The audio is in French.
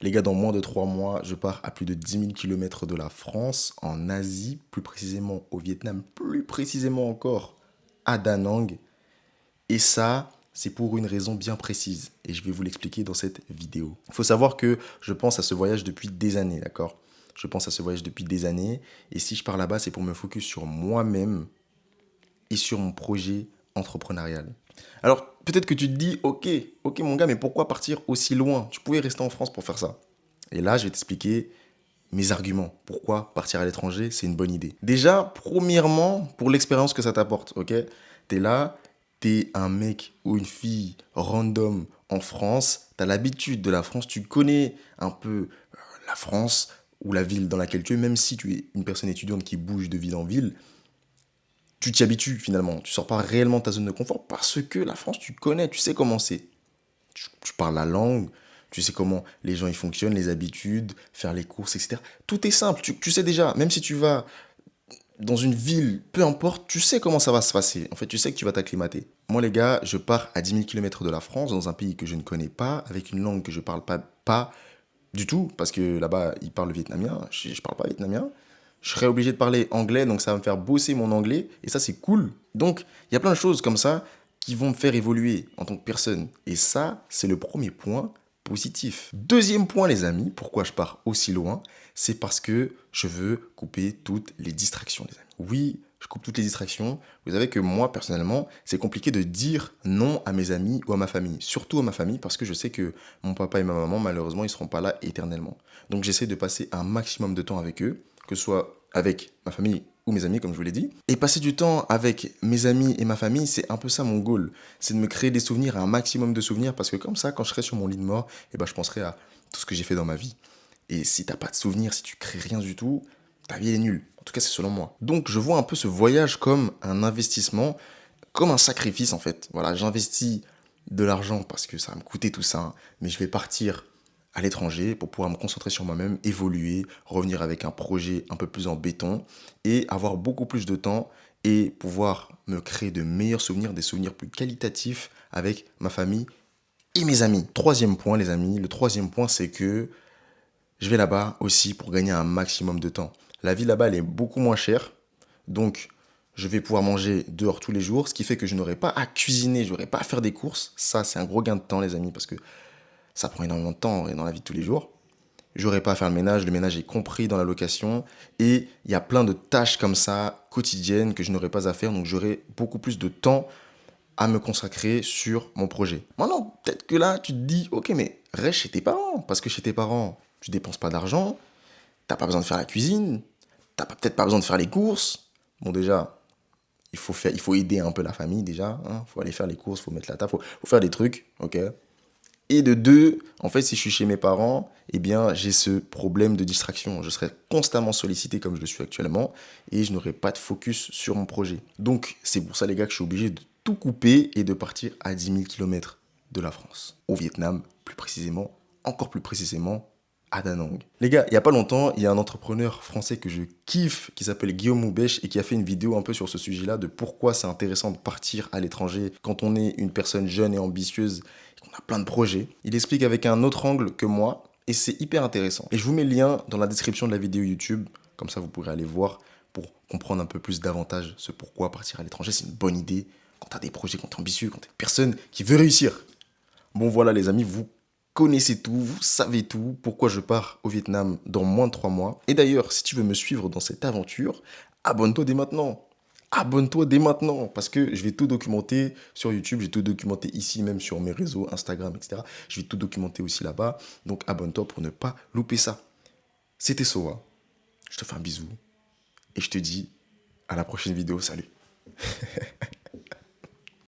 Les gars, dans moins de 3 mois, je pars à plus de 10 000 km de la France, en Asie, plus précisément au Vietnam, plus précisément encore à Da Nang. Et ça, c'est pour une raison bien précise. Et je vais vous l'expliquer dans cette vidéo. Il faut savoir que je pense à ce voyage depuis des années, d'accord? Je pense à ce voyage depuis des années. Et si je pars là-bas, c'est pour me focus sur moi-même et sur mon projet entrepreneurial. Alors, peut-être que tu te dis, ok mon gars, mais pourquoi partir aussi loin? Tu pouvais rester en France pour faire ça. Et là, je vais t'expliquer mes arguments. Pourquoi partir à l'étranger, c'est une bonne idée. Déjà, premièrement, pour l'expérience que ça t'apporte, ok? T'es là, t'es un mec ou une fille random en France, t'as l'habitude de la France, tu connais un peu la France ou la ville dans laquelle tu es, même si tu es une personne étudiante qui bouge de ville en ville, tu t'y habitues finalement. Tu sors pas réellement de ta zone de confort parce que la France, tu connais, tu sais comment c'est. Tu parles la langue, tu sais comment les gens y fonctionnent, les habitudes, faire les courses, etc. Tout est simple, tu sais déjà, même si tu vas dans une ville, peu importe, tu sais comment ça va se passer. En fait, tu sais que tu vas t'acclimater. Moi, les gars, je pars à 10 000 km de la France, dans un pays que je ne connais pas, avec une langue que je parle pas du tout, parce que là-bas, ils parlent le vietnamien, je parle pas vietnamien. Je serais obligé de parler anglais, donc ça va me faire bosser mon anglais, et ça, c'est cool. Donc, il y a plein de choses comme ça qui vont me faire évoluer en tant que personne. Et ça, c'est le premier point positif. Deuxième point, les amis, pourquoi je pars aussi loin, c'est parce que je veux couper toutes les distractions, les amis. Oui, je coupe toutes les distractions. Vous savez que moi, personnellement, c'est compliqué de dire non à mes amis ou à ma famille. Surtout à ma famille, parce que je sais que mon papa et ma maman, malheureusement, ils ne seront pas là éternellement. Donc j'essaie de passer un maximum de temps avec eux, que ce soit avec ma famille ou mes amis, comme je vous l'ai dit. Et passer du temps avec mes amis et ma famille, c'est un peu ça mon goal. C'est de me créer des souvenirs, un maximum de souvenirs, parce que comme ça, quand je serai sur mon lit de mort, eh ben, je penserai à tout ce que j'ai fait dans ma vie. Et si t'as pas de souvenirs, si tu crées rien du tout, ta vie elle est nulle. En tout cas, c'est selon moi. Donc, je vois un peu ce voyage comme un investissement, comme un sacrifice en fait. Voilà, j'investis de l'argent parce que ça va me coûter tout ça, mais je vais partir à l'étranger pour pouvoir me concentrer sur moi-même, évoluer, revenir avec un projet un peu plus en béton et avoir beaucoup plus de temps et pouvoir me créer de meilleurs souvenirs, des souvenirs plus qualitatifs avec ma famille et mes amis. Troisième point, les amis, le troisième point, c'est que je vais là-bas aussi pour gagner un maximum de temps. La vie là-bas, elle est beaucoup moins chère. Donc, je vais pouvoir manger dehors tous les jours, ce qui fait que je n'aurai pas à cuisiner, je n'aurai pas à faire des courses. Ça, c'est un gros gain de temps, les amis, parce que ça prend énormément de temps dans la vie de tous les jours. J'aurai pas à faire le ménage est compris dans la location. Et il y a plein de tâches comme ça, quotidiennes, que je n'aurai pas à faire. Donc, j'aurai beaucoup plus de temps à me consacrer sur mon projet. Maintenant, peut-être que là, tu te dis, ok, mais reste chez tes parents, parce que chez tes parents, tu dépenses pas d'argent, t'as pas besoin de faire la cuisine, peut-être pas besoin de faire les courses. Bon, déjà, il faut aider un peu la famille, déjà. Faut aller faire les courses, faut mettre la table, faut faire des trucs, ok. Et de deux, en fait, si je suis chez mes parents, eh bien, j'ai ce problème de distraction. Je serai constamment sollicité comme je le suis actuellement et je n'aurai pas de focus sur mon projet. Donc, c'est pour ça, les gars, que je suis obligé de tout couper et de partir à 10 000 km de la France. Au Vietnam, plus précisément, encore plus précisément, à Da Nang. Les gars, il n'y a pas longtemps, il y a un entrepreneur français que je kiffe qui s'appelle Guillaume Houbèche et qui a fait une vidéo un peu sur ce sujet-là de pourquoi c'est intéressant de partir à l'étranger quand on est une personne jeune et ambitieuse et qu'on a plein de projets. Il explique avec un autre angle que moi et c'est hyper intéressant. Et je vous mets le lien dans la description de la vidéo YouTube, comme ça vous pourrez aller voir pour comprendre un peu plus davantage ce pourquoi partir à l'étranger. C'est une bonne idée quand tu as des projets, quand tu es ambitieux, quand tu es une personne qui veut réussir. Bon voilà les amis, vous connaissez tout, vous savez tout, pourquoi je pars au Vietnam dans moins de 3 mois. Et d'ailleurs, si tu veux me suivre dans cette aventure, abonne-toi dès maintenant. Abonne-toi dès maintenant, parce que je vais tout documenter sur YouTube, j'ai tout documenté ici, même sur mes réseaux, Instagram, etc. Je vais tout documenter aussi là-bas, donc abonne-toi pour ne pas louper ça. C'était Soa, je te fais un bisou, et je te dis à la prochaine vidéo, salut.